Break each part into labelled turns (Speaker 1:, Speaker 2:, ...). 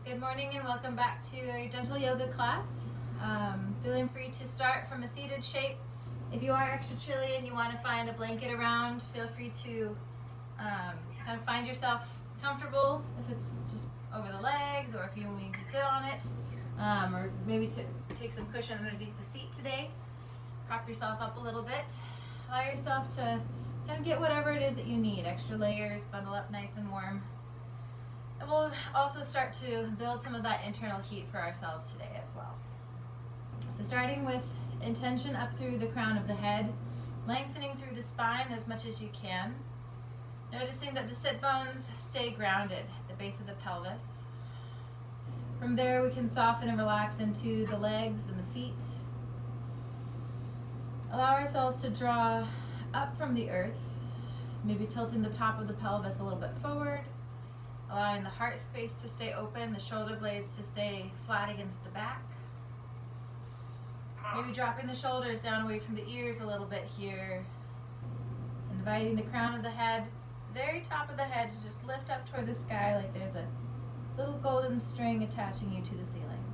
Speaker 1: Good morning and welcome back to a gentle yoga class. Feeling free to start from a seated shape. If you are extra chilly and you want to find a blanket around, feel free to kind of find yourself comfortable, if it's just over the legs or if you need to sit on it, or maybe to take some cushion underneath the seat today. Prop yourself up a little bit. Allow yourself to kind of get whatever it is that you need, extra layers, bundle up nice and warm. And we'll also start to build some of that internal heat for ourselves today as well. So starting with intention up through the crown of the head, lengthening through the spine as much as you can. Noticing that the sit bones stay grounded at the base of the pelvis. From there we can soften and relax into the legs and the feet. Allow ourselves to draw up from the earth, maybe tilting the top of the pelvis a little bit forward. Allowing the heart space to stay open, the shoulder blades to stay flat against the back. Maybe dropping the shoulders down away from the ears a little bit here. Inviting the crown of the head, very top of the head, to just lift up toward the sky like there's a little golden string attaching you to the ceiling.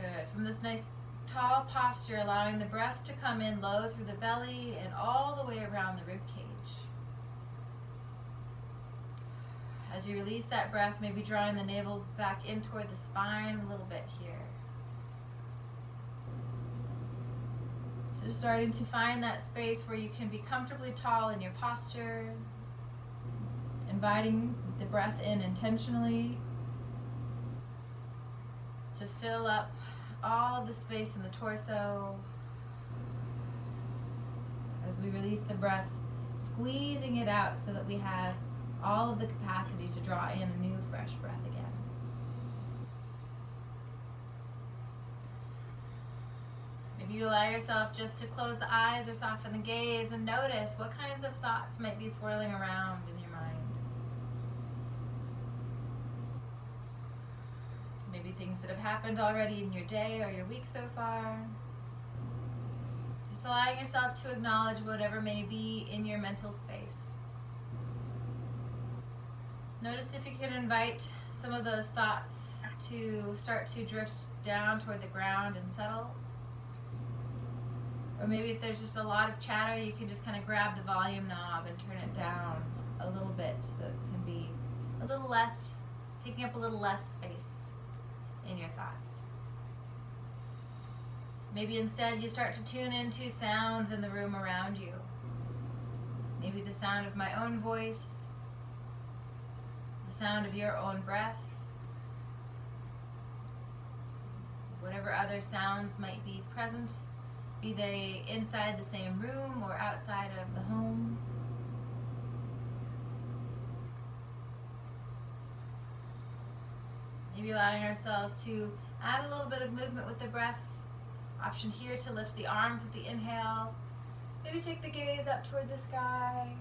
Speaker 1: Good. From this nice tall posture, allowing the breath to come in low through the belly and all the way around the rib cage. As you release that breath, maybe drawing the navel back in toward the spine a little bit here. So just starting to find that space where you can be comfortably tall in your posture. Inviting the breath in intentionally to fill up all of the space in the torso. As we release the breath, squeezing it out so that we have all of the capacity to draw in a new, fresh breath again. Maybe you allow yourself just to close the eyes or soften the gaze and notice what kinds of thoughts might be swirling around in your mind. Maybe things that have happened already in your day or your week so far. Just allowing yourself to acknowledge whatever may be in your mental space. Notice if you can invite some of those thoughts to start to drift down toward the ground and settle. Or maybe if there's just a lot of chatter, you can just kind of grab the volume knob and turn it down a little bit so it can be a little less, taking up a little less space in your thoughts. Maybe instead you start to tune into sounds in the room around you. Maybe the sound of my own voice, the sound of your own breath, whatever other sounds might be present, be they inside the same room or outside of the home. Maybe allowing ourselves to add a little bit of movement with the breath. Option here to lift the arms with the inhale. Maybe take the gaze up toward the sky.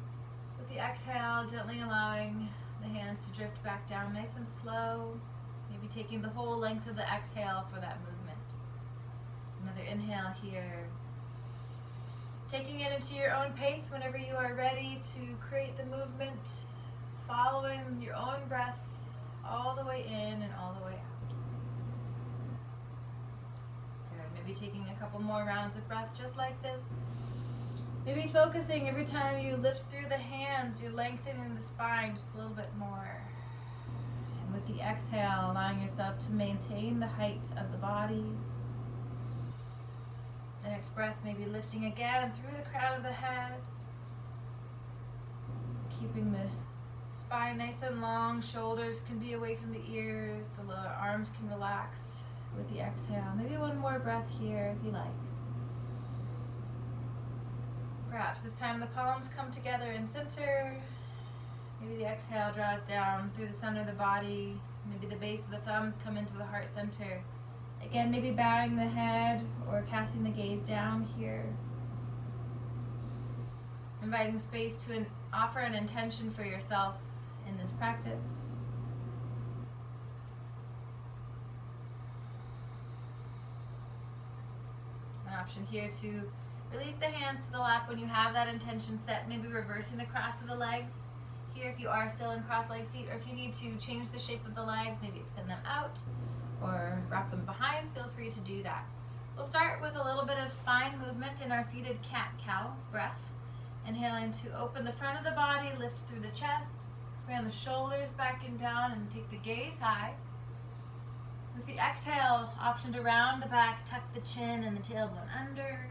Speaker 1: With the exhale, gently allowing the hands to drift back down nice and slow. Maybe taking the whole length of the exhale for that movement. Another inhale here. Taking it into your own pace whenever you are ready to create the movement, following your own breath all the way in and all the way out. Good. Maybe taking a couple more rounds of breath just like this. Maybe focusing every time you lift through the hands, you're lengthening the spine just a little bit more. And with the exhale, allowing yourself to maintain the height of the body. The next breath, maybe lifting again through the crown of the head. Keeping the spine nice and long, shoulders can be away from the ears, the lower arms can relax with the exhale. Maybe one more breath here if you like. Perhaps this time the palms come together in center. Maybe the exhale draws down through the center of the body. Maybe the base of the thumbs come into the heart center. Again, maybe bowing the head or casting the gaze down here. Inviting space to offer an intention for yourself in this practice. An option here to release the hands to the lap when you have that intention set, maybe reversing the cross of the legs here if you are still in cross-leg seat, or if you need to change the shape of the legs, maybe extend them out or wrap them behind, feel free to do that. We'll start with a little bit of spine movement in our seated cat-cow breath. Inhaling to open the front of the body, lift through the chest, expand the shoulders back and down, and take the gaze high. With the exhale, option to round the back, tuck the chin and the tailbone under.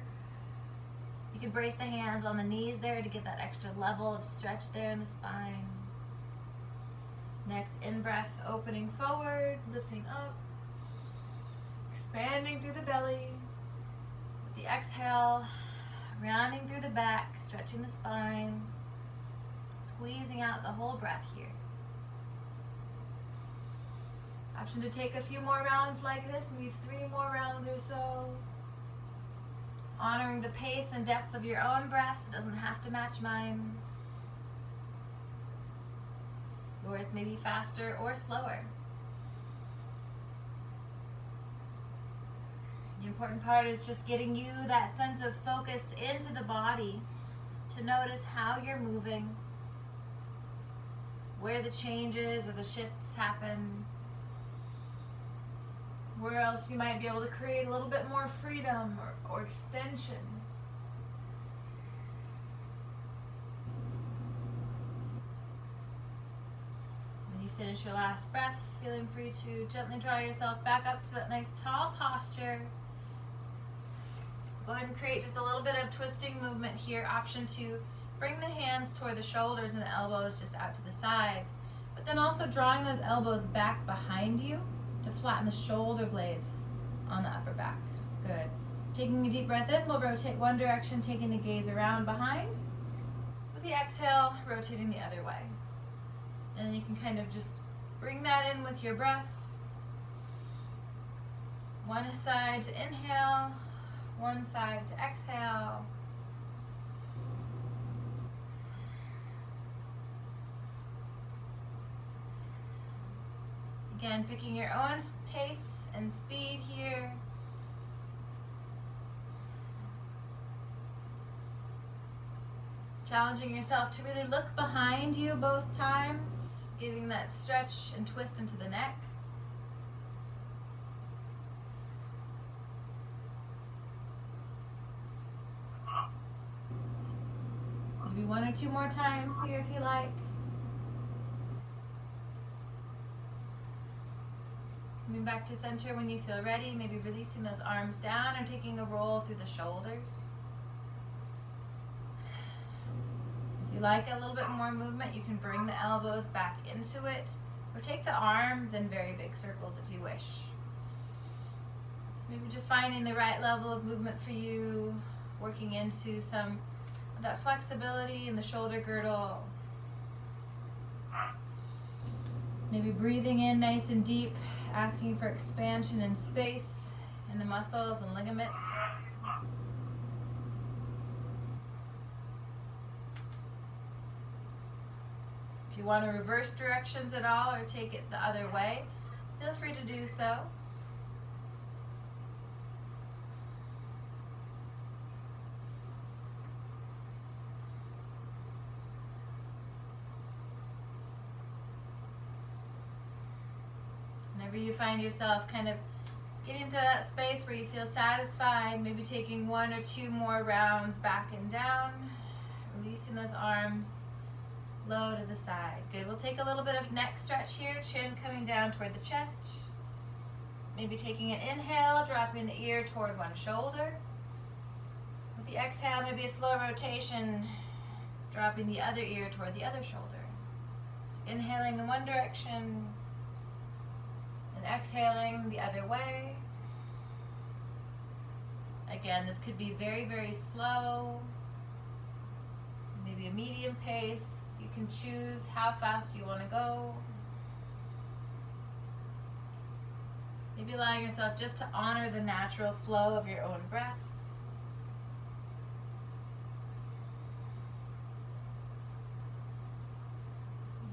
Speaker 1: You can brace the hands on the knees there to get that extra level of stretch there in the spine. Next, in-breath, opening forward, lifting up, expanding through the belly. With the exhale, rounding through the back, stretching the spine, squeezing out the whole breath here. Option to take a few more rounds like this, maybe 3 more rounds or so. Honoring the pace and depth of your own breath. It doesn't have to match mine. Yours may be faster or slower. The important part is just getting you that sense of focus into the body to notice how you're moving, where the changes or the shifts happen, where else you might be able to create a little bit more freedom or extension. When you finish your last breath, feeling free to gently draw yourself back up to that nice tall posture. Go ahead and create just a little bit of twisting movement here. Option to bring the hands toward the shoulders and the elbows just out to the sides, but then also drawing those elbows back behind you to flatten the shoulder blades on the upper back. Good. Taking a deep breath in, we'll rotate one direction, taking the gaze around behind. With the exhale, rotating the other way. And then you can kind of just bring that in with your breath. One side to inhale, one side to exhale. Again, picking your own pace and speed here. Challenging yourself to really look behind you both times, giving that stretch and twist into the neck. Maybe 1 or 2 more times here if you like. Coming back to center when you feel ready, maybe releasing those arms down or taking a roll through the shoulders. If you like a little bit more movement, you can bring the elbows back into it, or take the arms in very big circles if you wish. So maybe just finding the right level of movement for you, working into some of that flexibility in the shoulder girdle. Maybe breathing in nice and deep, asking for expansion and space in the muscles and ligaments. If you want to reverse directions at all or take it the other way, feel free to do so. Whenever you find yourself kind of getting to that space where you feel satisfied, maybe taking 1 or 2 more rounds back and down, releasing those arms low to the side. Good. We'll take a little bit of neck stretch here, chin coming down toward the chest. Maybe taking an inhale, dropping the ear toward one shoulder. With the exhale, maybe a slow rotation, dropping the other ear toward the other shoulder. So inhaling in one direction, and exhaling the other way. Again, this could be very, very slow, maybe a medium pace. You can choose how fast you want to go. Maybe allowing yourself just to honor the natural flow of your own breath.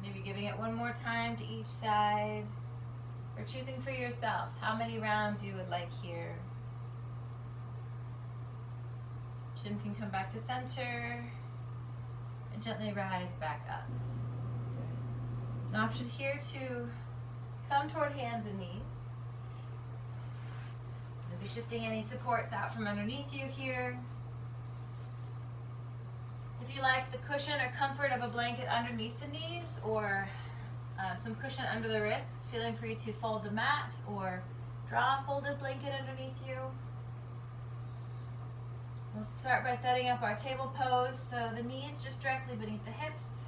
Speaker 1: Maybe giving it 1 more time to each side. Or choosing for yourself how many rounds you would like here. Chin can come back to center and gently rise back up. An option here to come toward hands and knees. Maybe shifting any supports out from underneath you here. If you like the cushion or comfort of a blanket underneath the knees, or some cushion under the wrists, feeling free to fold the mat or draw a folded blanket underneath you. We'll start by setting up our table pose, so the knees just directly beneath the hips,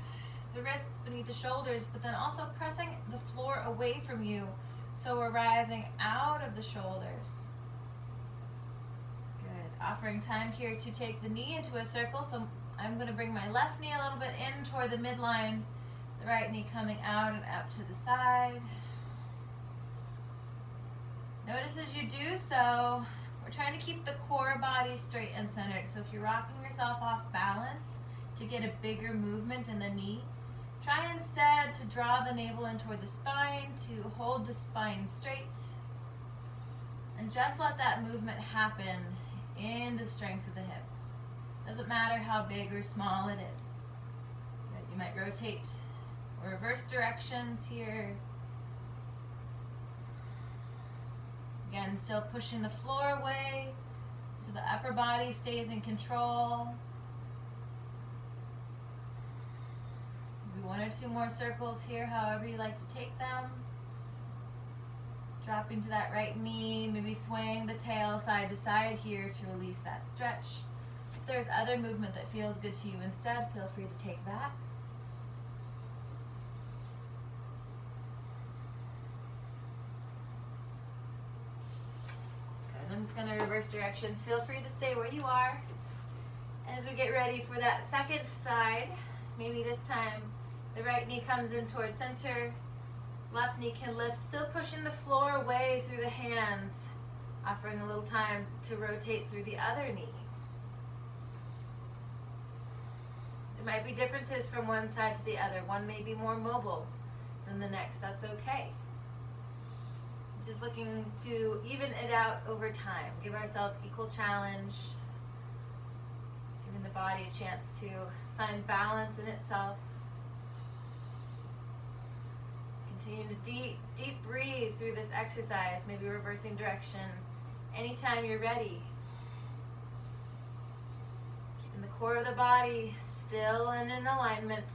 Speaker 1: the wrists beneath the shoulders, but then also pressing the floor away from you, so we're rising out of the shoulders. Good. Offering time here to take the knee into a circle, so I'm going to bring my left knee a little bit in toward the midline, the right knee coming out and up to the side. Notice as you do so, we're trying to keep the core body straight and centered. So if you're rocking yourself off balance to get a bigger movement in the knee, try instead to draw the navel in toward the spine, to hold the spine straight, and just let that movement happen in the strength of the hip. Doesn't matter how big or small it is. You might rotate or reverse directions here. Again, still pushing the floor away so the upper body stays in control. Maybe one or two more circles here, however you like to take them. Dropping to that right knee, maybe swaying the tail side to side here to release that stretch. If there's other movement that feels good to you instead, feel free to take that. I'm just going to reverse directions. Feel free to stay where you are. As we get ready for that second side, maybe this time the right knee comes in towards center, left knee can lift, still pushing the floor away through the hands, offering a little time to rotate through the other knee. There might be differences from one side to the other. One may be more mobile than the next. That's okay. Just looking to even it out over time. Give ourselves equal challenge, giving the body a chance to find balance in itself. Continue to deep breathe through this exercise, maybe reversing direction anytime you're ready. Keeping the core of the body still and in alignment.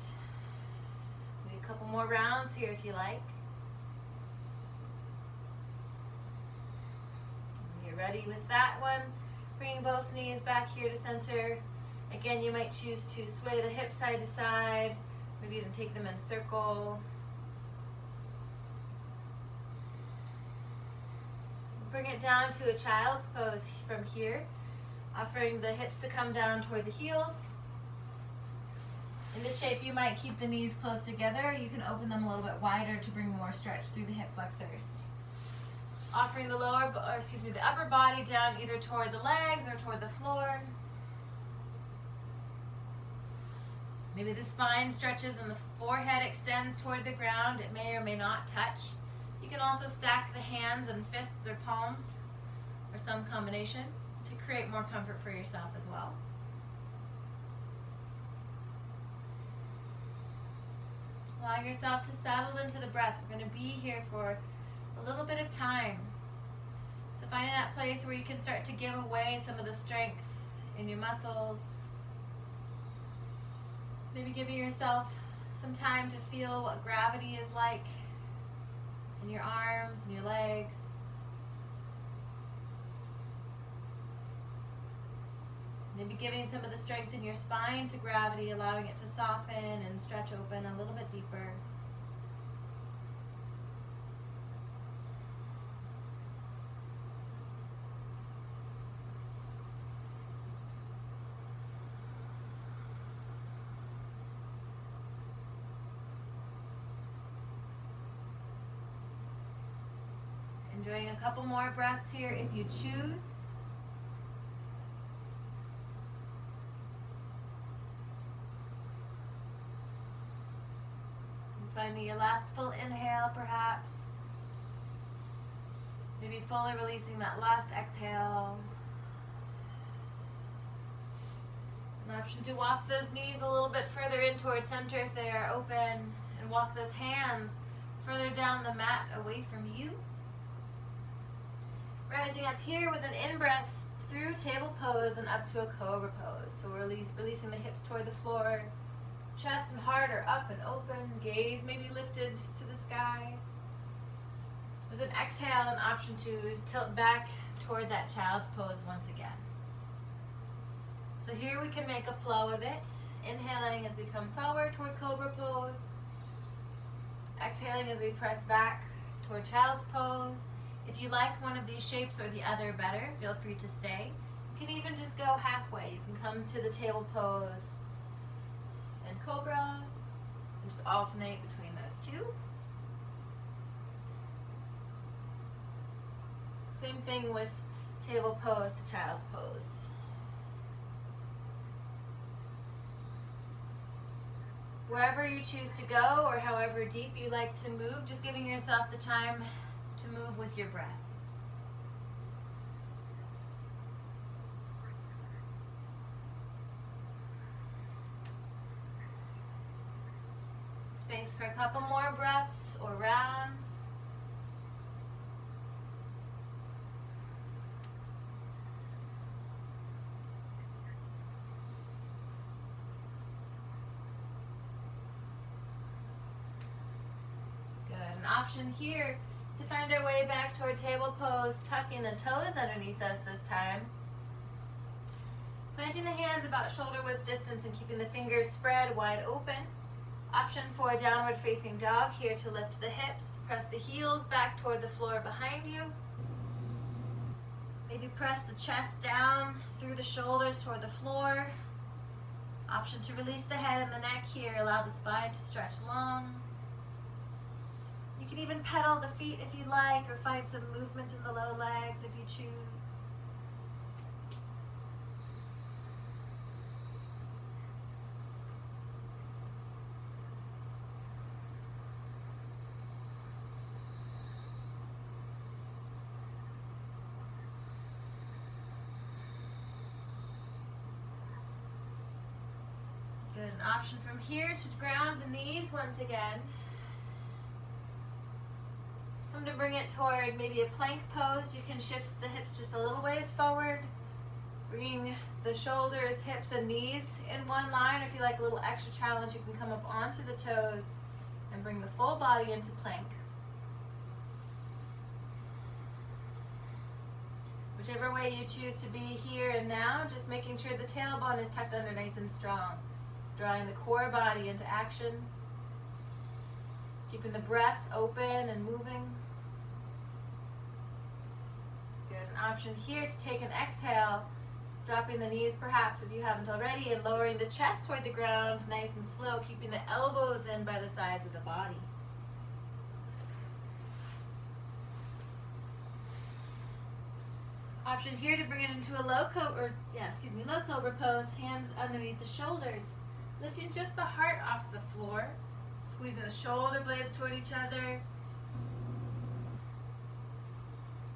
Speaker 1: Maybe a couple more rounds here if you like. Ready with that one, bringing both knees back here to center. Again, you might choose to sway the hips side to side, maybe even take them in a circle. Bring it down to a child's pose from here, offering the hips to come down toward the heels. In this shape, you might keep the knees close together. You can open them a little bit wider to bring more stretch through the hip flexors. Offering the the upper body down either toward the legs or toward the floor. Maybe the spine stretches and the forehead extends toward the ground. It may or may not touch. You can also stack the hands and fists or palms, or some combination, to create more comfort for yourself as well. Allowing yourself to settle into the breath. We're going to be here for a little bit of time. So finding that place where you can start to give away some of the strength in your muscles. Maybe giving yourself some time to feel what gravity is like in your arms and your legs. Maybe giving some of the strength in your spine to gravity, allowing it to soften and stretch open a little bit deeper. Enjoying a couple more breaths here if you choose. And finding your last full inhale perhaps. Maybe fully releasing that last exhale. An option to walk those knees a little bit further in towards center if they are open, and walk those hands further down the mat away from you. Rising up here with an in-breath through table pose and up to a cobra pose. So we're releasing the hips toward the floor. Chest and heart are up and open. Gaze maybe lifted to the sky. With an exhale, an option to tilt back toward that child's pose once again. So here we can make a flow of it. Inhaling as we come forward toward cobra pose. Exhaling as we press back toward child's pose. If you like one of these shapes or the other better, feel free to stay. You can even just go halfway. You can come to the table pose and cobra and just alternate between those two. Same thing with table pose to child's pose. Wherever you choose to go or however deep you like to move, just giving yourself the time to move with your breath. Space for a couple more breaths or rounds. Good. An option here to find our way back toward table pose, tucking the toes underneath us this time. Planting the hands about shoulder width distance and keeping the fingers spread wide open. Option for a downward facing dog here to lift the hips. Press the heels back toward the floor behind you. Maybe press the chest down through the shoulders toward the floor. Option to release the head and the neck here. Allow the spine to stretch long. You can even pedal the feet if you like, or find some movement in the low legs if you choose. Good. An option from here to ground the knees once again. Come to bring it toward maybe a plank pose. You can shift the hips just a little ways forward. Bringing the shoulders, hips, and knees in one line. If you like a little extra challenge, you can come up onto the toes and bring the full body into plank. Whichever way you choose to be here and now, just making sure the tailbone is tucked under nice and strong. Drawing the core body into action. Keeping the breath open and moving. Good. An option here to take an exhale, dropping the knees perhaps if you haven't already, and lowering the chest toward the ground nice and slow, keeping the elbows in by the sides of the body. Option here to bring it into a low cobra pose, hands underneath the shoulders, lifting just the heart off the floor. Squeezing the shoulder blades toward each other.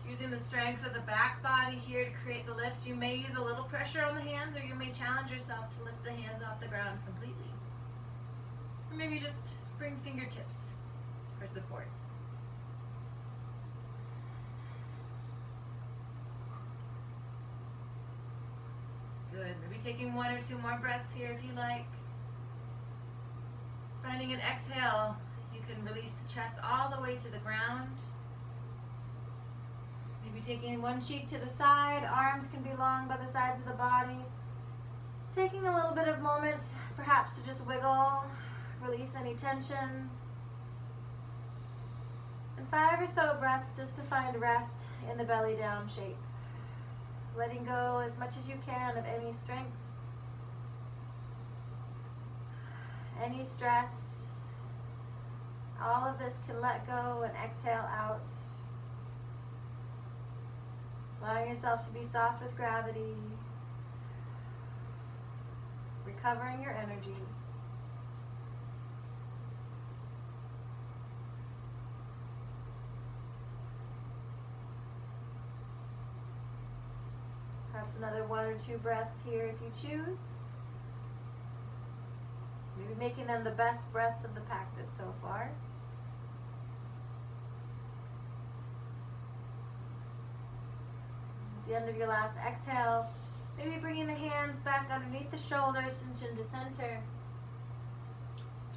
Speaker 1: Using the strength of the back body here to create the lift. You may use a little pressure on the hands, or you may challenge yourself to lift the hands off the ground completely. Or maybe just bring fingertips for support. Good. Maybe taking one or two more breaths here if you like. Finding an exhale, you can release the chest all the way to the ground. Maybe taking one cheek to the side, arms can be long by the sides of the body. Taking a little bit of moment, perhaps to just wiggle, release any tension. And 5 or so breaths just to find rest in the belly down shape. Letting go as much as you can of any strength, any stress. All of this can let go and exhale out. Allowing yourself to be soft with gravity. Recovering your energy. Perhaps another 1 or 2 breaths here if you choose. Maybe Maybe making them the best breaths of the practice so far. At the end of your last exhale, maybe bringing the hands back underneath the shoulders and chin to center.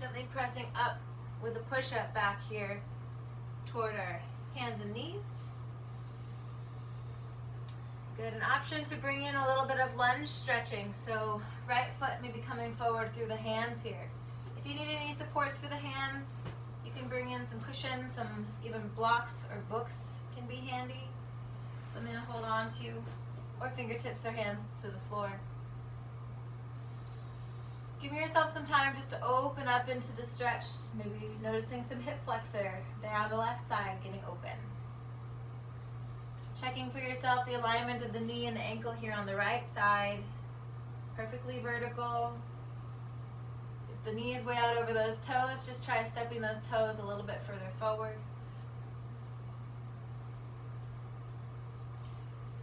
Speaker 1: Gently pressing up with a push-up back here toward our hands and knees. Good, an option to bring in a little bit of lunge stretching. So right foot maybe coming forward through the hands here. If you need any supports for the hands, you can bring in some cushions, some even blocks or books can be handy. Something to hold on to, or fingertips or hands to the floor. Give yourself some time just to open up into the stretch, maybe noticing some hip flexor there on the left side getting open. Checking for yourself the alignment of the knee and the ankle here on the right side. Perfectly vertical. If the knee is way out over those toes, just try stepping those toes a little bit further forward.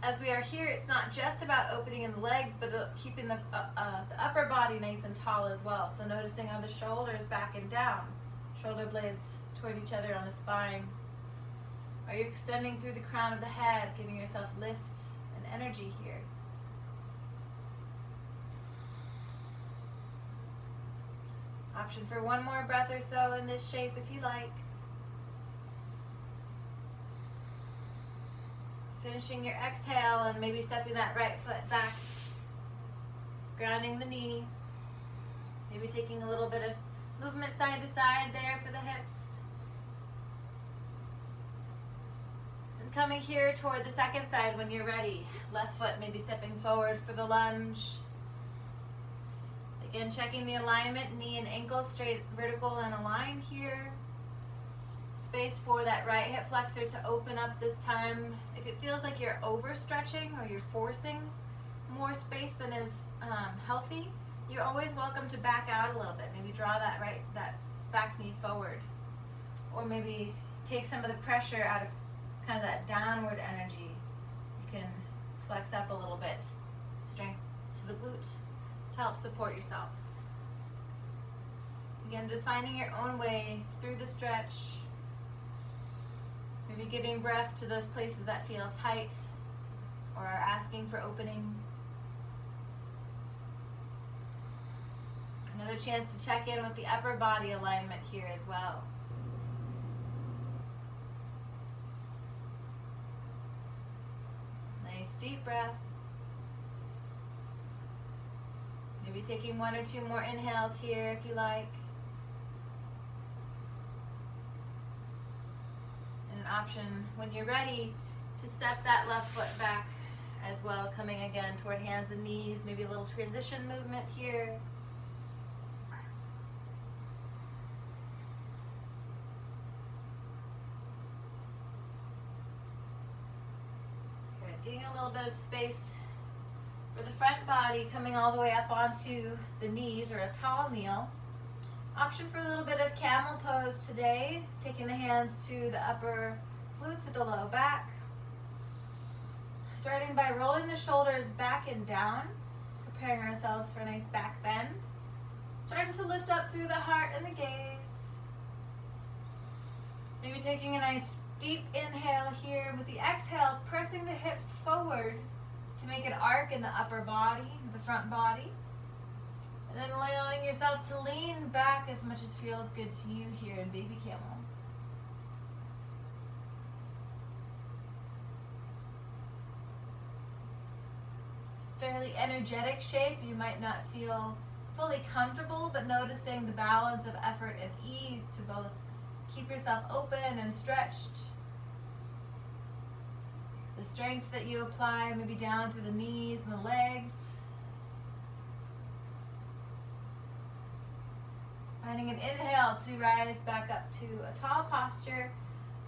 Speaker 1: As we are here, it's not just about opening in the legs, but keeping the upper body nice and tall as well. So noticing how the shoulders back and down, shoulder blades toward each other on the spine. Are you extending through the crown of the head, giving yourself lift and energy here? Option for one more breath or so in this shape if you like. Finishing your exhale and maybe stepping that right foot back, grounding the knee. Maybe taking a little bit of movement side to side there for the hips. And coming here toward the second side when you're ready. Left foot maybe stepping forward for the lunge. Again, checking the alignment, knee and ankle straight, vertical and aligned here. Space for that right hip flexor to open up this time. If it feels like you're overstretching or you're forcing more space than is healthy, you're always welcome to back out a little bit. Maybe draw that back knee forward, or maybe take some of the pressure out of kind of that downward energy. You can flex up a little bit, strength to the glutes to help support yourself. Again, just finding your own way through the stretch. Maybe giving breath to those places that feel tight or are asking for opening. Another chance to check in with the upper body alignment here as well. Nice deep breath. Maybe taking one or two more inhales here if you like. Option when you're ready to step that left foot back as well, coming again toward hands and knees, maybe a little transition movement here. Good. Getting a little bit of space for the front body, coming all the way up onto the knees or a tall kneel. Option for a little bit of camel pose today, taking the hands to the upper glutes at the low back. Starting by rolling the shoulders back and down, preparing ourselves for a nice back bend. Starting to lift up through the heart and the gaze. Maybe taking a nice deep inhale here. With the exhale, pressing the hips forward to make an arc in the upper body, the front body. And then allowing yourself to lean back as much as feels good to you here in baby camel. It's a fairly energetic shape. You might not feel fully comfortable, but noticing the balance of effort and ease to both keep yourself open and stretched. The strength that you apply maybe down through the knees and the legs. Finding an inhale to rise back up to a tall posture.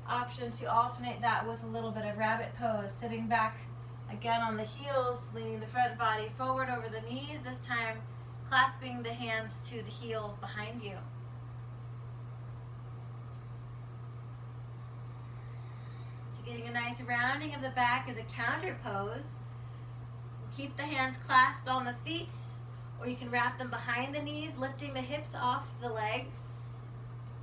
Speaker 1: Option to alternate that with a little bit of rabbit pose, sitting back again on the heels, leaning the front body forward over the knees, this time clasping the hands to the heels behind you. So getting a nice rounding of the back as a counter pose. Keep the hands clasped on the feet, Or you can wrap them behind the knees, lifting the hips off the legs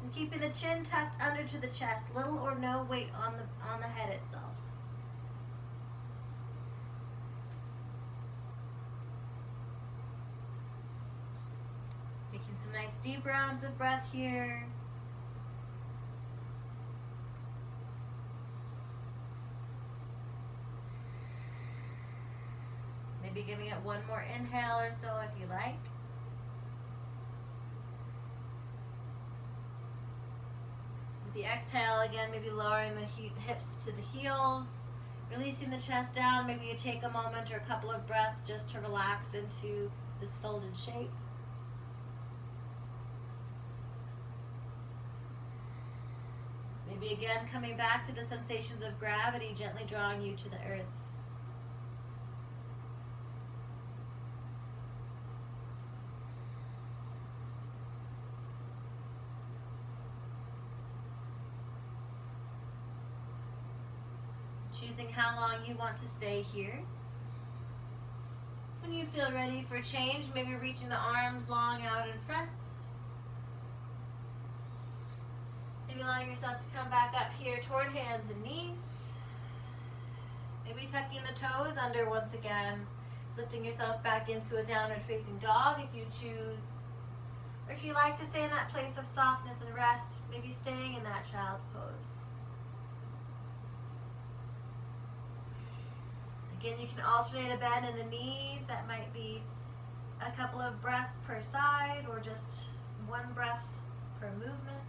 Speaker 1: and keeping the chin tucked under to the chest, little or no weight on the head itself. Taking some nice deep rounds of breath here. Maybe giving it one more inhale or so if you like. With the exhale, again, maybe lowering the hips to the heels, releasing the chest down. Maybe you take a moment or a couple of breaths just to relax into this folded shape. Maybe again coming back to the sensations of gravity, gently drawing you to the earth. Choosing how long you want to stay here. When you feel ready for change, maybe reaching the arms long out in front. Maybe allowing yourself to come back up here toward hands and knees. Maybe tucking the toes under once again, lifting yourself back into a downward facing dog if you choose. Or if you like to stay in that place of softness and rest, maybe staying in that child's pose. Again, you can alternate a bend in the knees. That might be a couple of breaths per side or just one breath per movement.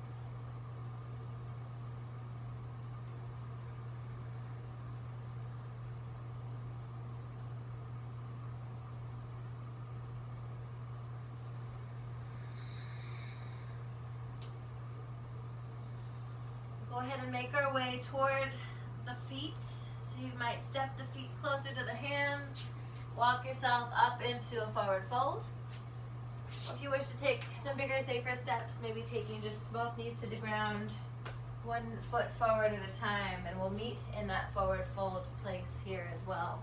Speaker 1: Go ahead and make our way toward the feet. So you might step the feet closer to the hands, walk yourself up into a forward fold. Or if you wish to take some bigger, safer steps, maybe taking just both knees to the ground, one foot forward at a time, and we'll meet in that forward fold place here as well.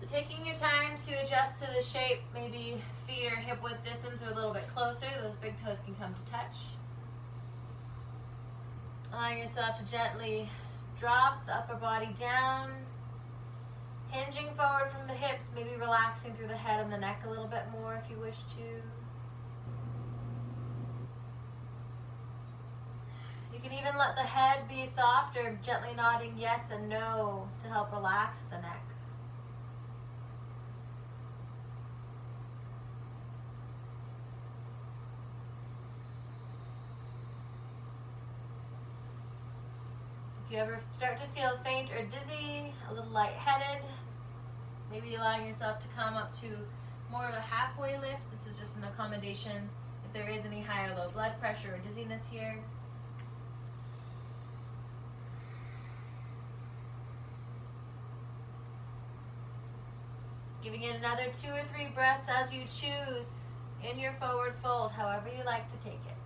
Speaker 1: So taking your time to adjust to the shape, maybe feet are hip width distance or a little bit closer, those big toes can come to touch. Allowing yourself to gently drop the upper body down, hinging forward from the hips, maybe relaxing through the head and the neck a little bit more if you wish to. You can even let the head be soft or gently nodding yes and no to help relax the neck. If you ever start to feel faint or dizzy, a little lightheaded, maybe allowing yourself to come up to more of a halfway lift. This is just an accommodation if there is any high or low blood pressure or dizziness here. Giving it another 2 or 3 breaths as you choose in your forward fold, however you like to take it.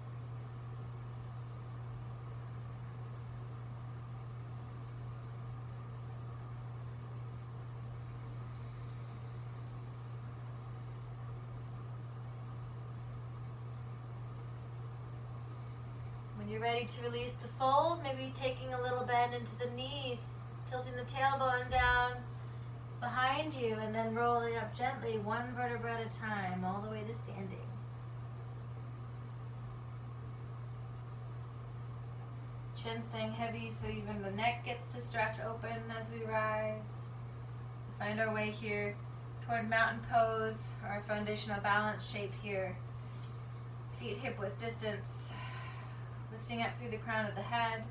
Speaker 1: When you're ready to release the fold, maybe taking a little bend into the knees, tilting the tailbone down behind you, and then rolling up gently, one vertebra at a time, all the way to standing. Chin staying heavy so even the neck gets to stretch open as we rise. Find our way here toward mountain pose, our foundational balance shape here. Feet hip width distance. Lifting up through the crown of the head.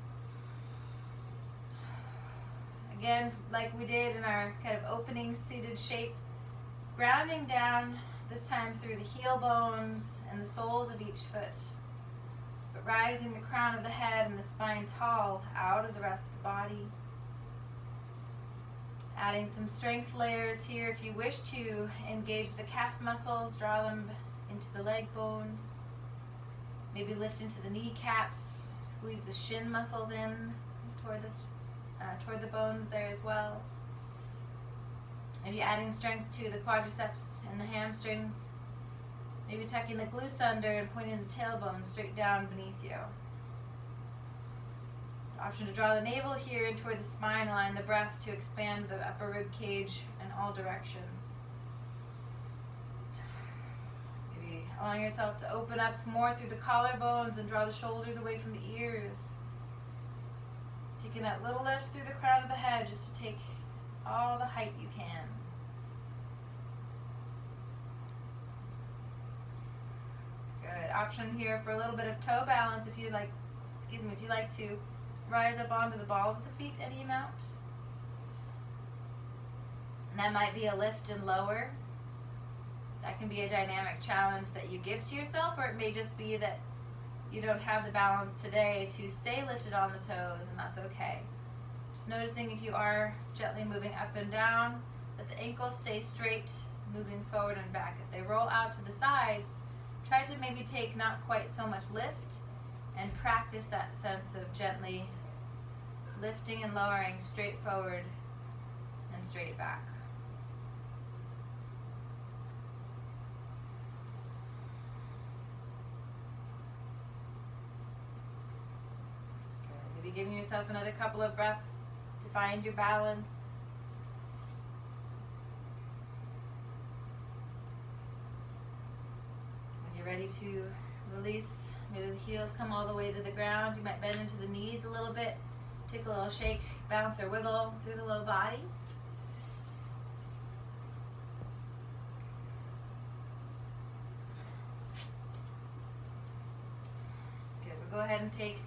Speaker 1: Again, like we did in our kind of opening seated shape, grounding down, this time through the heel bones and the soles of each foot, but rising the crown of the head and the spine tall out of the rest of the body. Adding some strength layers here if you wish to engage the calf muscles, draw them into the leg bones. Maybe lift into the kneecaps, squeeze the shin muscles in toward the bones there as well. Maybe adding strength to the quadriceps and the hamstrings, Maybe tucking the glutes under and pointing the tailbone straight down beneath you. Option to draw the navel here in toward the spine, allowing the breath to expand the upper rib cage in all directions. Maybe allowing yourself to open up more through the collarbones and draw the shoulders away from the ears. Taking that little lift through the crown of the head just to take all the height you can. Good. Option here for a little bit of toe balance if you like, if you like to rise up onto the balls of the feet any amount. And that might be a lift and lower. That can be a dynamic challenge that you give to yourself, or it may just be that you don't have the balance today to stay lifted on the toes, and that's okay. Just noticing if you are gently moving up and down, that the ankles stay straight, moving forward and back. If they roll out to the sides, try to maybe take not quite so much lift and practice that sense of gently lifting and lowering straight forward and straight back. Good. Maybe giving yourself another couple of breaths to find your balance. When you're ready to release, maybe the heels come all the way to the ground. You might bend into the knees a little bit. Take a little shake, bounce, or wiggle through the low body. Good. We'll go ahead and take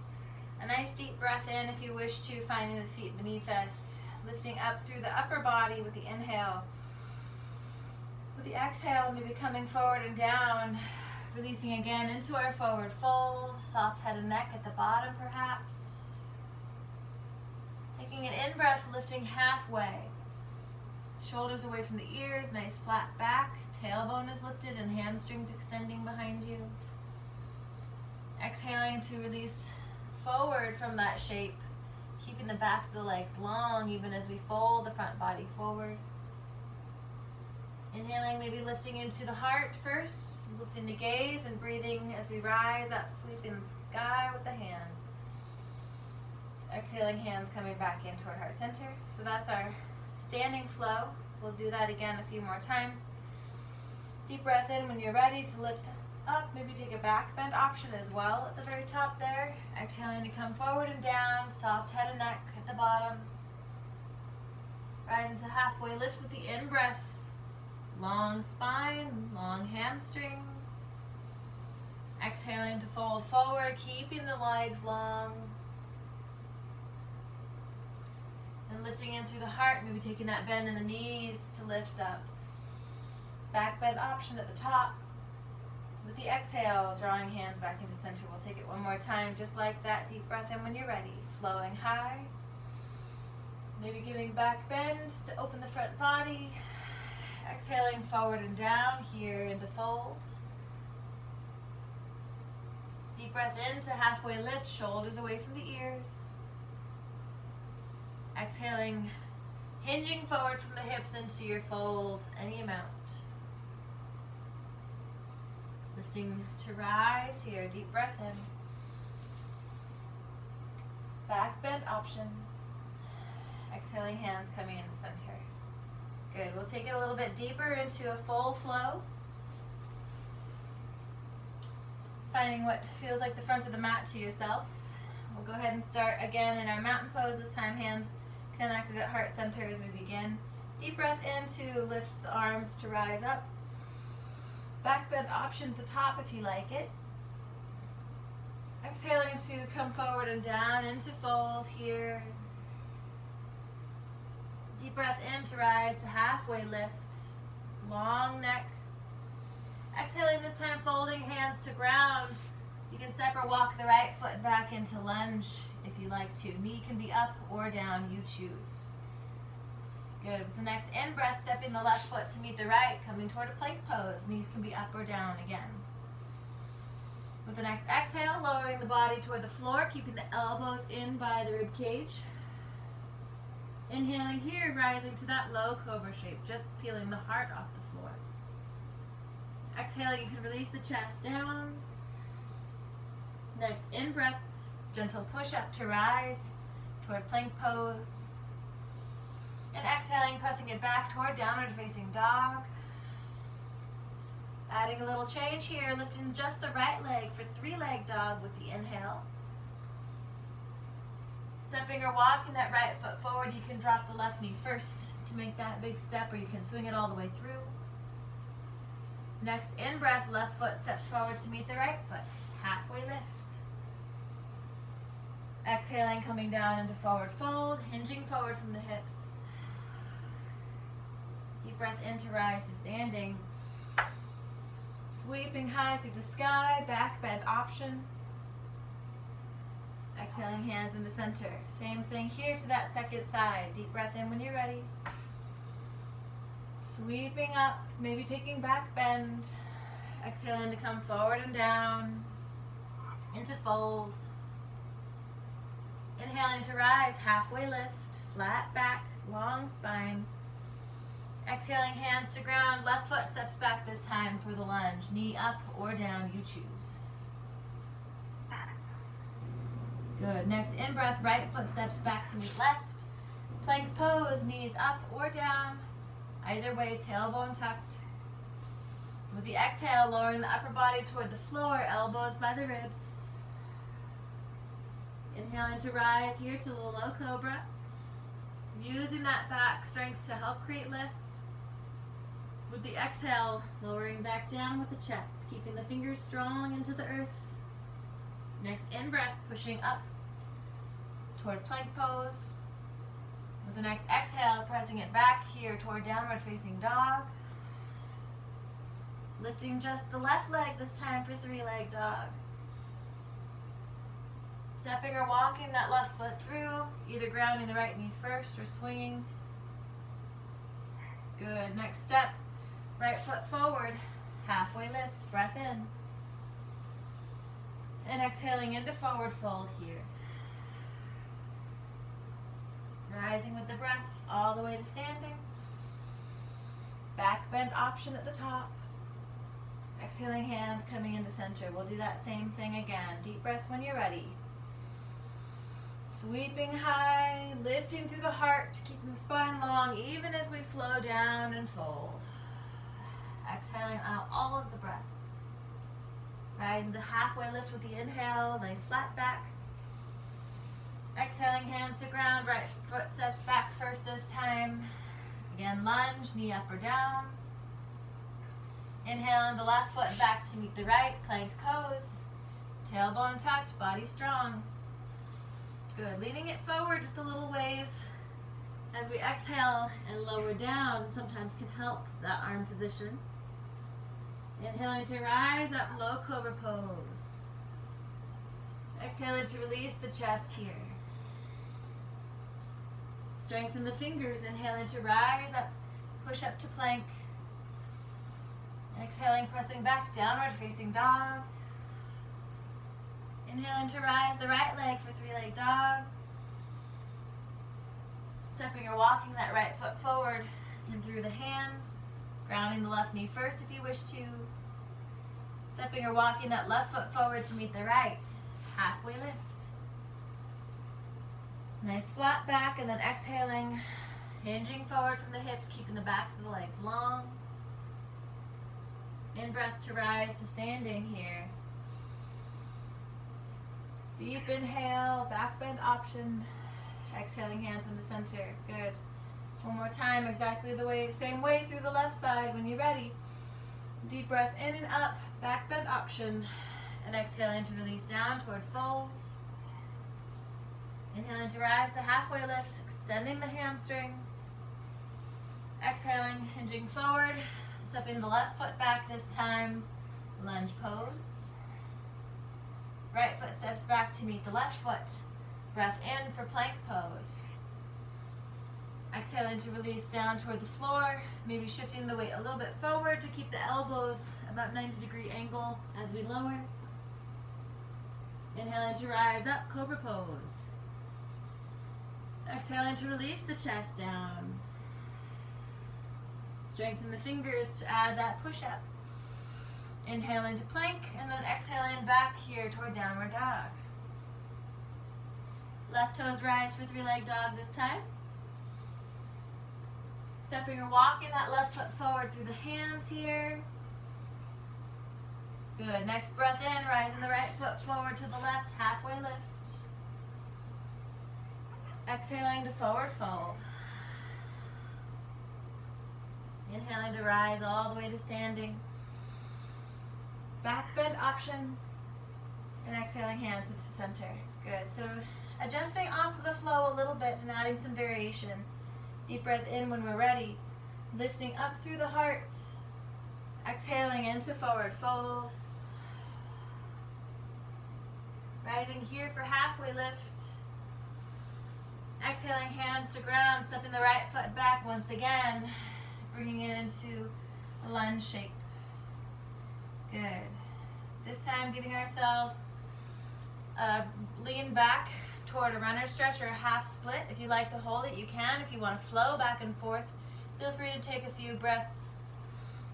Speaker 1: a nice deep breath in if you wish to, finding the feet beneath us. Lifting up through the upper body with the inhale. With the exhale, maybe coming forward and down. Releasing again into our forward fold. Soft head and neck at the bottom perhaps. Taking an in-breath, lifting halfway. Shoulders away from the ears, nice flat back. Tailbone is lifted and hamstrings extending behind you. Exhaling to release forward from that shape, keeping the backs of the legs long even as we fold the front body forward. Inhaling, maybe lifting into the heart first, lifting the gaze and breathing as we rise up, sweeping the sky with the hands. Exhaling, hands coming back in toward heart center. So that's our standing flow. We'll do that again a few more times. Deep breath in when you're ready to lift up. Maybe take a back bend option as well at the very top there. Exhaling to come forward and down. Soft head and neck at the bottom. Rising to halfway lift with the in-breath. Long spine, long hamstrings. Exhaling to fold forward, keeping the legs long. And lifting in through the heart, maybe taking that bend in the knees to lift up. Back bend option at the top. With the exhale, drawing hands back into center. We'll take it one more time, just like that. Deep breath in when you're ready. Flowing high. Maybe giving back bend to open the front body. Exhaling forward and down here into fold. Deep breath in to halfway lift, shoulders away from the ears. Exhaling, hinging forward from the hips into your fold, any amount. Lifting to rise here, deep breath in. Back bend option. Exhaling, hands coming into center. Good, we'll take it a little bit deeper into a full flow. Finding what feels like the front of the mat to yourself. We'll go ahead and start again in our mountain pose, this time hands connected at heart center as we begin. Deep breath in to lift the arms to rise up. Back bend option at the top if you like it. Exhaling to come forward and down into fold here. Deep breath in to rise to halfway lift. Long neck. Exhaling this time, folding hands to ground. You can step or walk the right foot back into lunge if you like to. Knee can be up or down, you choose. Good. With the next in-breath, stepping the left foot to meet the right, coming toward a plank pose. Knees can be up or down again. With the next exhale, lowering the body toward the floor, keeping the elbows in by the rib cage. Inhaling here, rising to that low cobra shape, just peeling the heart off the floor. Exhaling, you can release the chest down. Next, in breath, gentle push up to rise toward plank pose. And exhaling, pressing it back toward downward facing dog. Adding a little change here, lifting just the right leg for three-leg dog with the inhale. Stepping or walking that right foot forward, you can drop the left knee first to make that big step, or you can swing it all the way through. Next, in breath, left foot steps forward to meet the right foot. Halfway lift. Exhaling, coming down into forward fold, hinging forward from the hips. Deep breath in to rise to standing. Sweeping high through the sky, back bend option. Exhaling, hands in the center. Same thing here to that second side. Deep breath in when you're ready. Sweeping up, maybe taking back bend. Exhaling to come forward and down. Into fold. Inhaling to rise, halfway lift. Flat back, long spine. Exhaling, hands to ground. Left foot steps back this time for the lunge. Knee up or down, you choose. Good. Next, in breath, right foot steps back to meet left. Plank pose, knees up or down. Either way, tailbone tucked. With the exhale, lowering the upper body toward the floor, elbows by the ribs. Inhaling to rise here to the low cobra. Using that back strength to help create lift. With the exhale, lowering back down with the chest, keeping the fingers strong into the earth. Next, in breath, pushing up toward plank pose. With the next exhale, pressing it back here toward downward facing dog. Lifting just the left leg this time for three-leg dog. Stepping or walking that left foot through, either grounding the right knee first or swinging. Good. Next step, right foot forward, halfway lift, breath in. And exhaling into forward fold here. Rising with the breath all the way to standing. Back bend option at the top. Exhaling, hands coming into center. We'll do that same thing again. Deep breath when you're ready. Sweeping high, lifting through the heart, keeping the spine long even as we flow down and fold. Exhaling out all of the breath. Rise into halfway lift with the inhale, nice flat back. Exhaling, hands to ground, right foot steps back first this time. Again, lunge, knee up or down. Inhaling the left foot back to meet the right, plank pose. Tailbone tucked, body strong. Good, leaning it forward just a little ways. As we exhale and lower down, sometimes can help that arm position. Inhaling to rise up, low cobra pose. Exhaling to release the chest here. Strengthen the fingers, inhaling to rise up, push up to plank. Exhaling, pressing back, downward facing dog. Inhaling to rise the right leg for three-leg dog. Stepping or walking that right foot forward and through the hands. Grounding the left knee first if you wish to. Stepping or walking that left foot forward to meet the right. Halfway lift. Nice flat back, and then exhaling, hinging forward from the hips, keeping the backs of the legs long. In breath to rise to standing here. Deep inhale, back bend option. Exhaling, hands into center. Good. One more time, exactly the way, same way through the left side when you're ready. Deep breath in and up, back bend option. And exhaling to release down toward fold. Inhaling to rise to halfway lift, extending the hamstrings. Exhaling, hinging forward, stepping the left foot back this time, lunge pose. Right foot steps back to meet the left foot. Breath in for plank pose. Exhaling to release down toward the floor, maybe shifting the weight a little bit forward to keep the elbows about 90-degree angle as we lower. Inhaling to rise up, cobra pose. Exhaling to release the chest down. Strengthen the fingers to add that push-up. Inhaling to plank, and then exhaling back here toward downward dog. Left toes rise for three-leg dog this time. Stepping or walking that left foot forward through the hands here. Good. Next breath in, rising the right foot forward to the left, halfway lift. Exhaling to forward fold. Inhaling to rise all the way to standing. Back bend option. And exhaling hands into center. Good. So adjusting off of the flow a little bit and adding some variation. Deep breath in when we're ready. Lifting up through the heart. Exhaling into forward fold. Rising here for halfway lift. Exhaling hands to ground, stepping the right foot back once again. Bringing it into a lunge shape. Good. This time giving ourselves a lean back toward a runner stretch or a half split. If you like to hold it, you can. If you want to flow back and forth, feel free to take a few breaths.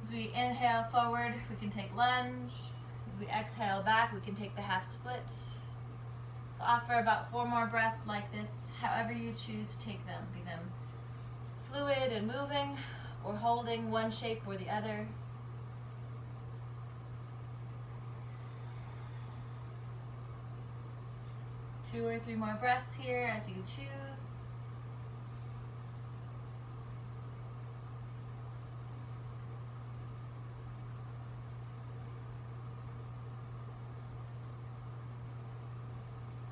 Speaker 1: As we inhale forward, we can take lunge. As we exhale back, we can take the half split. So offer about 4 more breaths like this, however you choose to take them. Be them fluid and moving, or holding one shape or the other. Two or 3 more breaths here as you choose.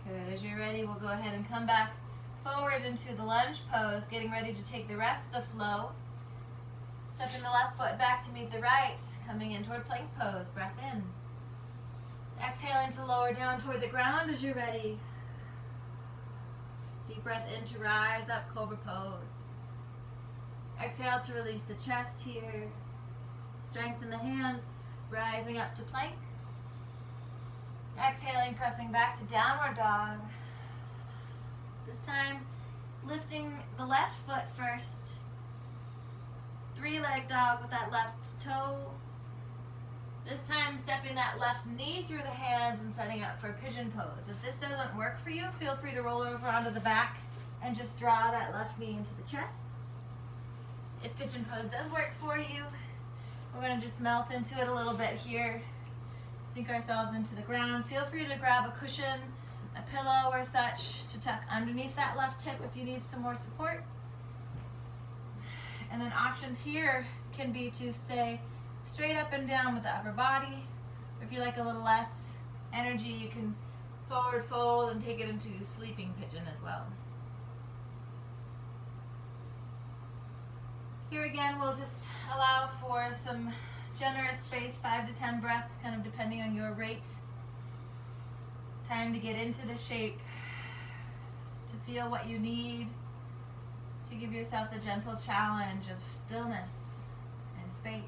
Speaker 1: Good. As you're ready, we'll go ahead and come back forward into the lunge pose, getting ready to take the rest of the flow. Stepping the left foot back to meet the right, coming in toward plank pose. Breath in. Exhaling to lower down toward the ground as you're ready. Deep breath in to rise up, cobra pose. Exhale to release the chest here. Strengthen the hands, rising up to plank. Exhaling, pressing back to downward dog. This time, lifting the left foot first. 3-leg dog with that left toe. This time, stepping that left knee through the hands and setting up for pigeon pose. If this doesn't work for you, feel free to roll over onto the back and just draw that left knee into the chest. If pigeon pose does work for you, we're going to just melt into it a little bit here. Sink ourselves into the ground. Feel free to grab a cushion, a pillow or such to tuck underneath that left hip if you need some more support. And then options here can be to stay straight up and down with the upper body. If you like a little less energy, you can forward fold and take it into sleeping pigeon as well. Here again, we'll just allow for some generous space, 5 to 10 breaths, kind of depending on your rate. Time to get into the shape, to feel what you need, to give yourself a gentle challenge of stillness and space.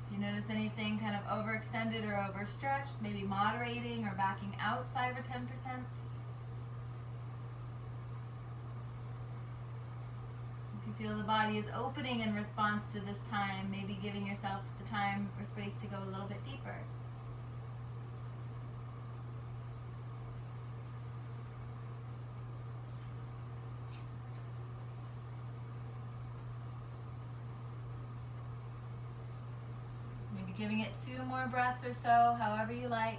Speaker 1: If you notice anything kind of overextended or overstretched, maybe moderating or backing out 5 or 10%. If you feel the body is opening in response to this time, maybe giving yourself the time or space to go a little bit deeper. Giving it 2 more breaths or so, however you like.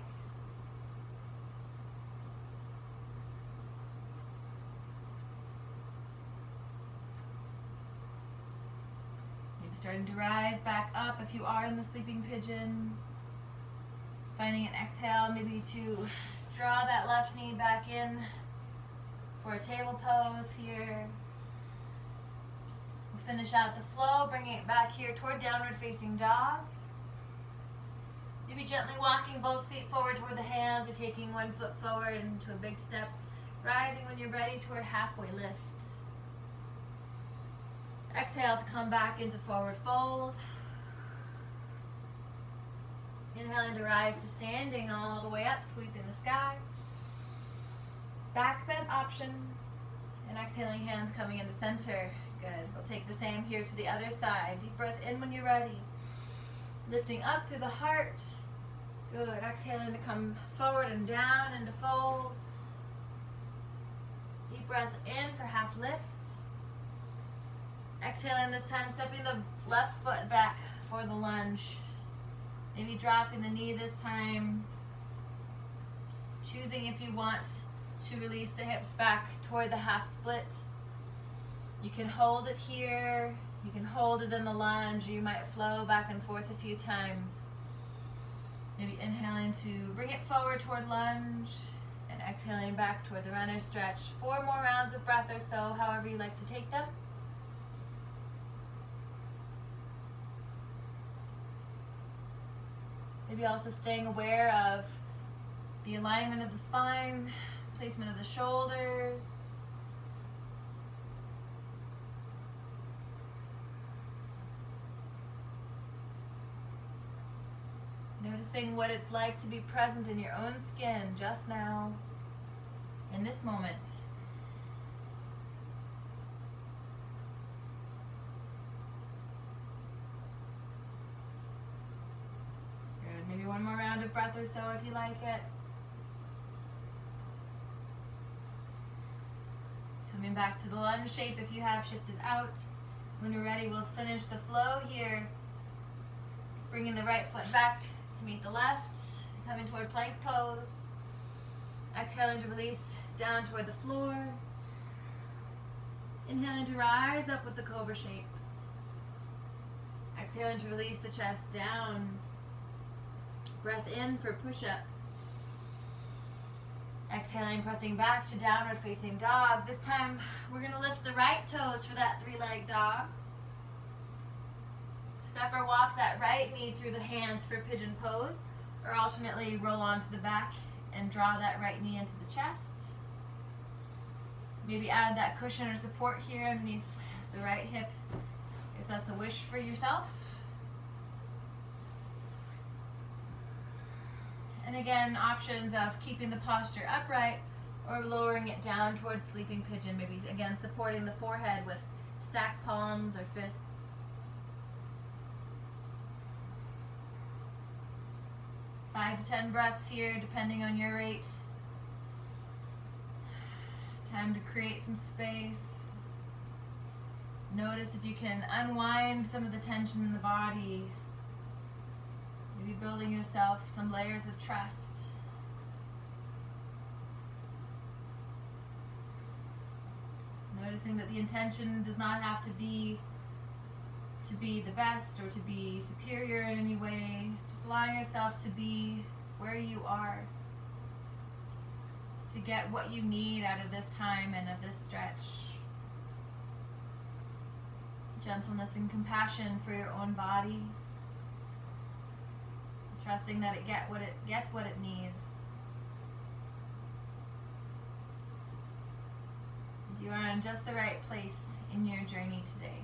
Speaker 1: Maybe starting to rise back up if you are in the sleeping pigeon. Finding an exhale, maybe to draw that left knee back in for a table pose here. We'll finish out the flow, bringing it back here toward downward facing dog. Maybe gently walking both feet forward toward the hands or taking 1 foot forward into a big step. Rising when you're ready toward halfway lift. Exhale to come back into forward fold. Inhaling to rise to standing all the way up, sweeping the sky. Back bend option. And exhaling, hands coming into center. Good. We'll take the same here to the other side. Deep breath in when you're ready. Lifting up through the heart. Good. Exhaling to come forward and down into fold. Deep breath in for half lift. Exhaling this time, stepping the left foot back for the lunge. Maybe dropping the knee this time. Choosing if you want to release the hips back toward the half split. You can hold it here. You can hold it in the lunge. Or you might flow back and forth a few times. Maybe inhaling to bring it forward toward lunge. And exhaling back toward the runner stretch. 4 more rounds of breath or so, however you like to take them. Maybe also staying aware of the alignment of the spine, placement of the shoulders. Noticing what it's like to be present in your own skin just now, in this moment. Good. Maybe 1 more round of breath or so if you like it. Coming back to the lunge shape if you have shifted out. When you're ready, we'll finish the flow here. Bringing the right foot back to meet the left. Coming toward plank pose. Exhaling to release down toward the floor. Inhaling to rise up with the cobra shape. Exhaling to release the chest down. Breath in for push-up. Exhaling, pressing back to downward facing dog. This time, we're going to lift the right toes for that 3-leg dog. Step or walk that right knee through the hands for pigeon pose, or alternately roll onto the back and draw that right knee into the chest. Maybe add that cushion or support here underneath the right hip if that's a wish for yourself. And again, options of keeping the posture upright or lowering it down towards sleeping pigeon. Maybe again supporting the forehead with stacked palms or fists. Five to 10 breaths here, depending on your rate. Time to create some space. Notice if you can unwind some of the tension in the body. Maybe building yourself some layers of trust. Noticing that the intention does not have to be the best or to be superior in any way. Just allowing yourself to be where you are. To get what you need out of this time and of this stretch. Gentleness and compassion for your own body. Trusting that it gets what it needs. You are in just the right place in your journey today.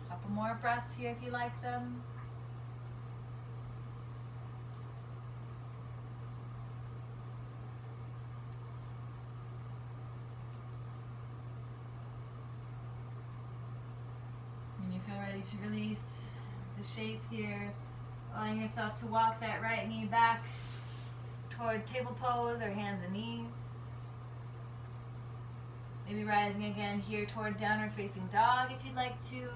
Speaker 1: Couple more breaths here if you like them. Feel ready to release the shape here, allowing yourself to walk that right knee back toward table pose or hands and knees. Maybe rising again here toward downward facing dog if you'd like to.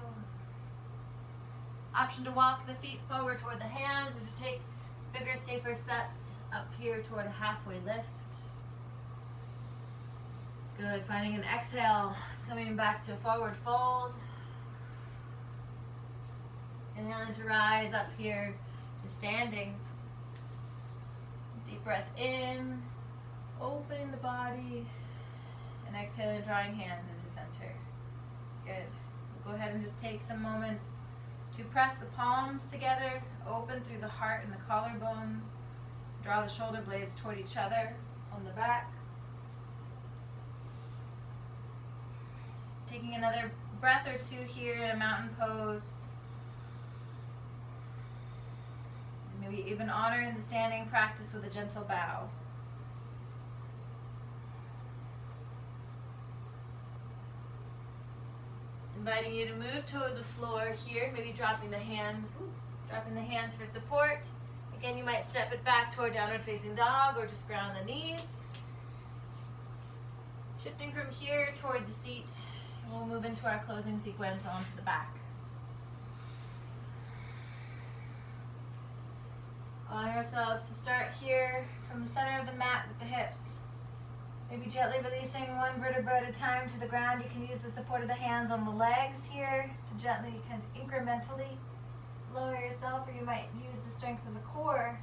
Speaker 1: Option to walk the feet forward toward the hands, or to take bigger, safer steps up here toward a halfway lift. Good, finding an exhale, coming back to a forward fold. Inhaling to rise up here to standing. Deep breath in, opening the body, and exhaling, drawing hands into center. Good. We'll go ahead and just take some moments To press the palms together, open through the heart and the collarbones. Draw the shoulder blades toward each other on the back. Just taking another breath or two here in a mountain pose. Maybe even honoring the standing practice with a gentle bow. Inviting you to move toward the floor here, maybe dropping the hands for support. Again, you might step it back toward downward facing dog or just ground the knees. Shifting from here toward the seat, we'll move into our closing sequence onto the back. Allowing ourselves to start here from the center of the mat with the hips. Maybe gently releasing one vertebra at a time to the ground. You can use the support of the hands on the legs here to gently kind of incrementally lower yourself, or you might use the strength of the core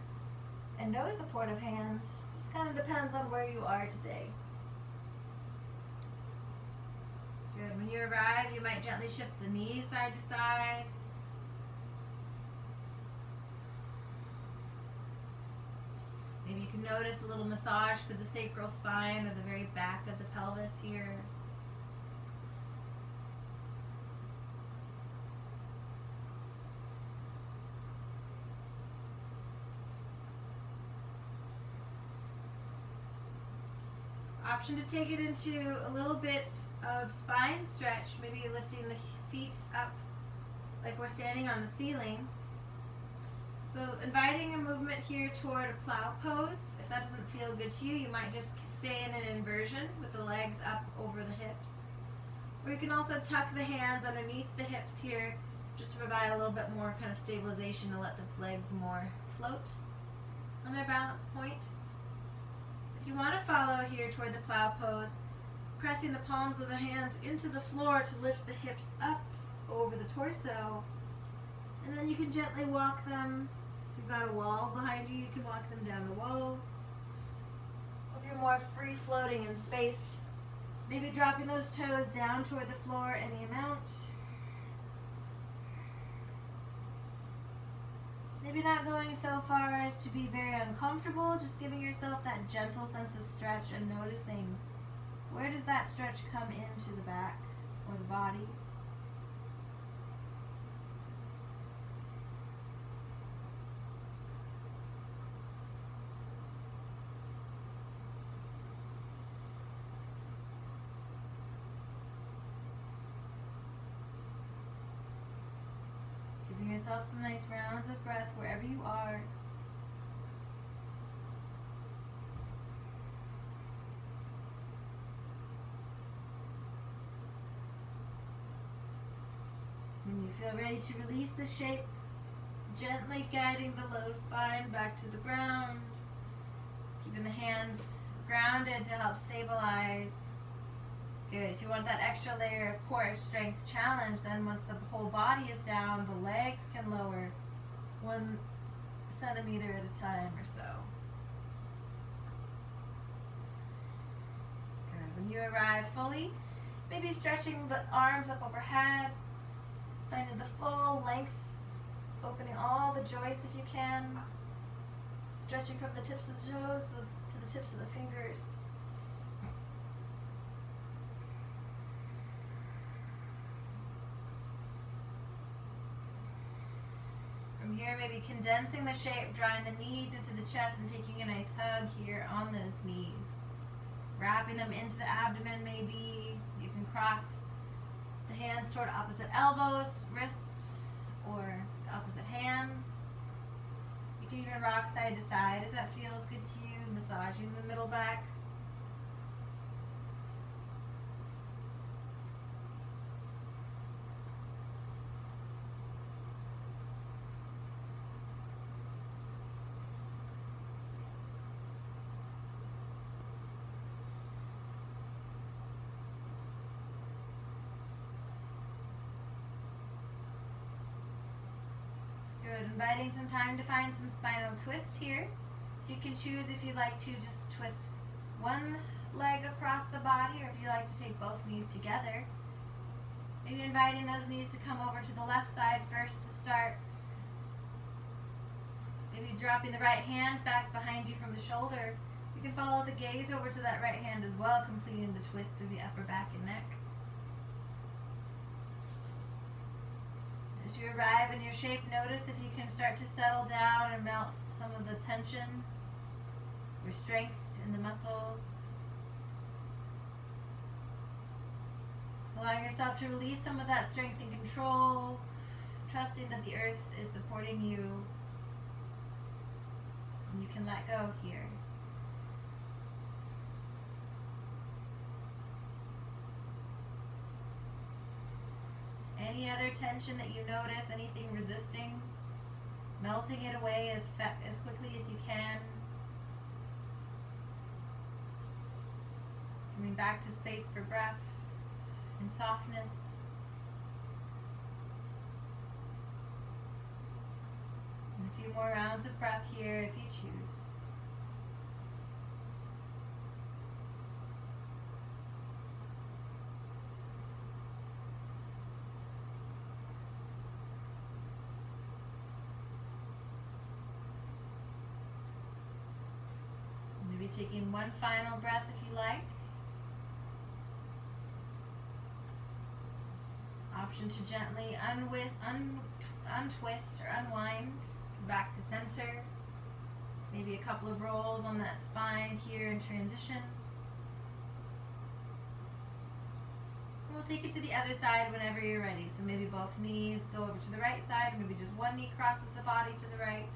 Speaker 1: and no support of hands. Just kind of depends on where you are today. Good. When you arrive, you might gently shift the knees side to side. Maybe you can notice a little massage for the sacral spine or the very back of the pelvis here. Option to take it into a little bit of spine stretch. Maybe you're lifting the feet up like we're standing on the ceiling. So inviting a movement here toward a plow pose. If that doesn't feel good to you, you might just stay in an inversion with the legs up over the hips. Or you can also tuck the hands underneath the hips here just to provide a little bit more kind of stabilization to let the legs more float on their balance point. If you want to follow here toward the plow pose, pressing the palms of the hands into the floor to lift the hips up over the torso. And then you can gently walk them. If you've got a wall behind you, you can walk them down the wall. If you're more free floating in space, maybe dropping those toes down toward the floor any amount. Maybe not going so far as to be very uncomfortable, just giving yourself that gentle sense of stretch and noticing where does that stretch come into the back or the body. Giving yourself some nice rounds of breath wherever you are. When you feel ready to release the shape, gently guiding the low spine back to the ground, keeping the hands grounded to help stabilize. Good. If you want that extra layer of core strength challenge, then once the whole body is down, the legs can lower 1 centimeter at a time or so. Good. When you arrive fully, maybe stretching the arms up overhead, finding the full length, opening all the joints if you can, stretching from the tips of the toes to the tips of the fingers. From here, maybe condensing the shape, drawing the knees into the chest and taking a nice hug here on those knees. Wrapping them into the abdomen maybe. You can cross the hands toward opposite elbows, wrists, or the opposite hands. You can even rock side to side if that feels good to you, massaging the middle back. Good. Inviting some time to find some spinal twist here. So you can choose if you'd like to just twist one leg across the body or if you like to take both knees together. Maybe inviting those knees to come over to the left side first to start. Maybe dropping the right hand back behind you from the shoulder. You can follow the gaze over to that right hand as well, completing the twist of the upper back and neck. As you arrive in your shape, notice if you can start to settle down and melt some of the tension or strength in the muscles. Allowing yourself to release some of that strength and control, trusting that the earth is supporting you and you can let go here. Any other tension that you notice, anything resisting, melting it away as quickly as you can. Coming back to space for breath and softness. And a few more rounds of breath here if you choose. Maybe taking one final breath if you like. Option to gently untwist or unwind back to center. Maybe a couple of rolls on that spine here in transition. And we'll take it to the other side whenever you're ready. So maybe both knees go over to the right side. Maybe just one knee crosses the body to the right.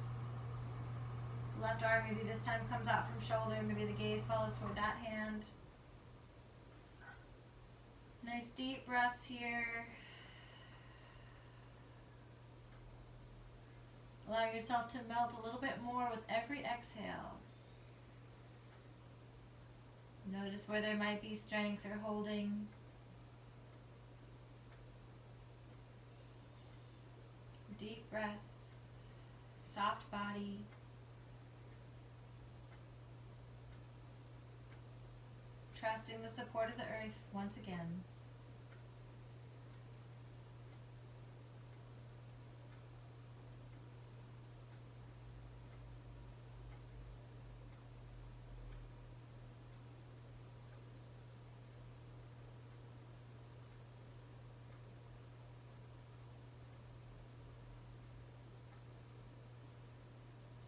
Speaker 1: The left arm maybe this time comes out from shoulder. Maybe the gaze follows toward that hand. Nice deep breaths here. Allowing yourself to melt a little bit more with every exhale. Notice where there might be strength or holding. Deep breath, soft body. Trusting the support of the earth once again.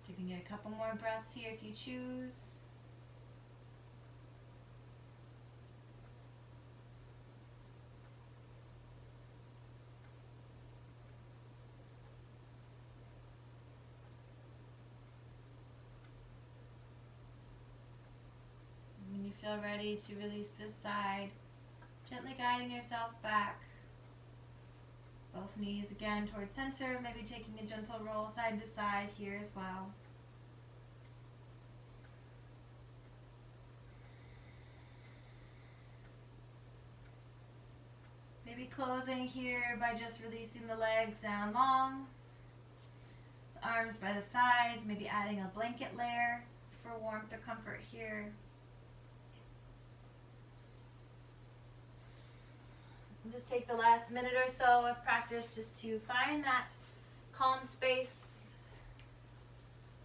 Speaker 1: Giving it a couple more breaths here if you choose. When you feel ready to release this side, gently guiding yourself back. Both knees again towards center, maybe taking a gentle roll side to side here as well. Maybe closing here by just releasing the legs down long, the arms by the sides, maybe adding a blanket layer for warmth or comfort here. And just take the last minute or so of practice just to find that calm space,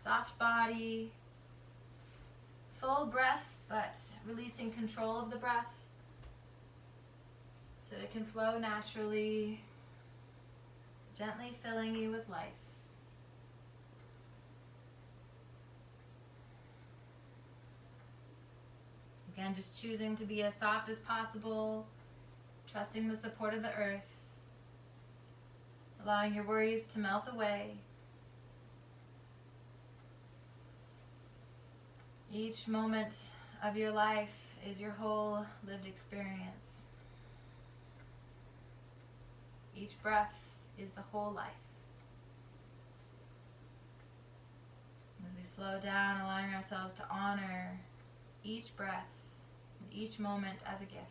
Speaker 1: soft body, full breath, but releasing control of the breath so that it can flow naturally, gently filling you with life. Again, just choosing to be as soft as possible, trusting the support of the earth, allowing your worries to melt away. Each moment of your life is your whole lived experience. Each breath is the whole life. As we slow down, allowing ourselves to honor each breath and each moment as a gift.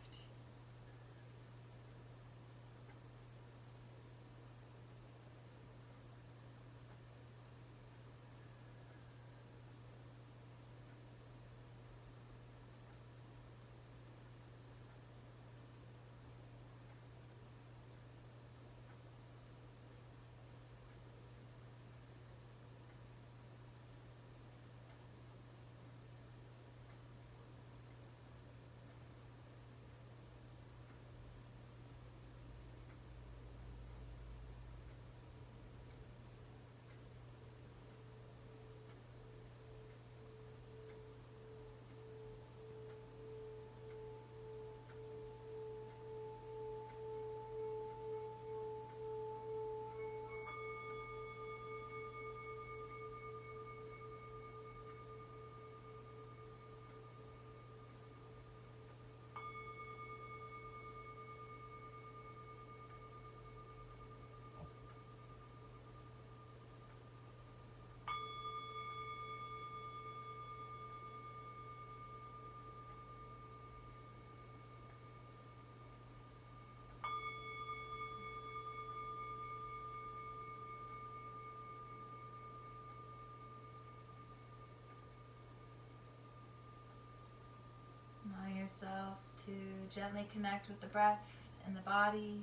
Speaker 1: yourself to gently connect with the breath and the body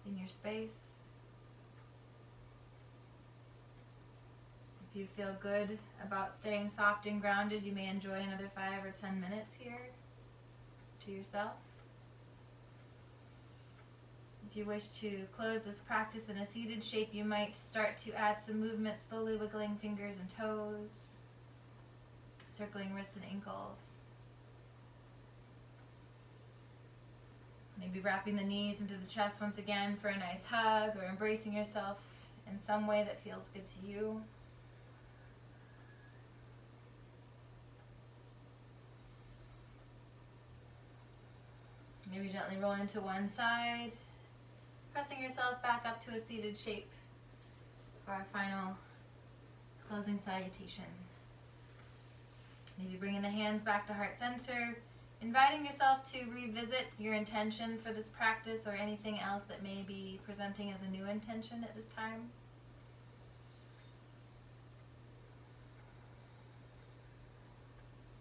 Speaker 1: in your space. If you feel good about staying soft and grounded, you may enjoy another 5 or 10 minutes here to yourself. If you wish to close this practice in a seated shape, you might start to add some movement, slowly wiggling fingers and toes, circling wrists and ankles. Maybe wrapping the knees into the chest once again for a nice hug, or embracing yourself in some way that feels good to you. Maybe gently roll into one side, pressing yourself back up to a seated shape for our final closing salutation. Maybe bringing the hands back to heart center, inviting yourself to revisit your intention for this practice or anything else that may be presenting as a new intention at this time.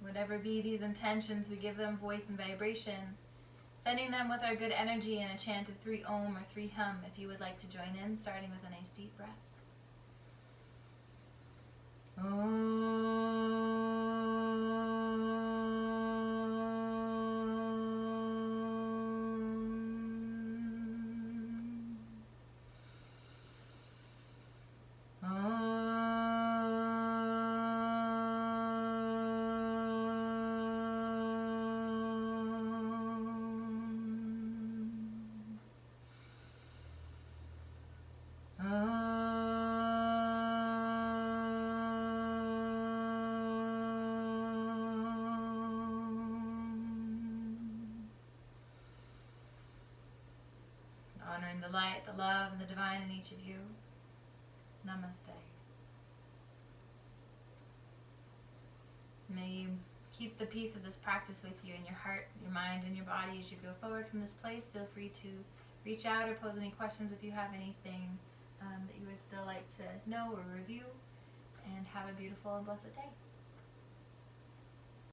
Speaker 1: Whatever be these intentions, we give them voice and vibration, sending them with our good energy in a chant of 3 Om or 3 Hum if you would like to join in, starting with a nice deep breath. Honoring the light, the love, and the divine in each of you. Namaste. May you keep the peace of this practice with you in your heart, your mind, and your body as you go forward from this place. Feel free to reach out or pose any questions if you have anything that you would still like to know or review. And have a beautiful and blessed day.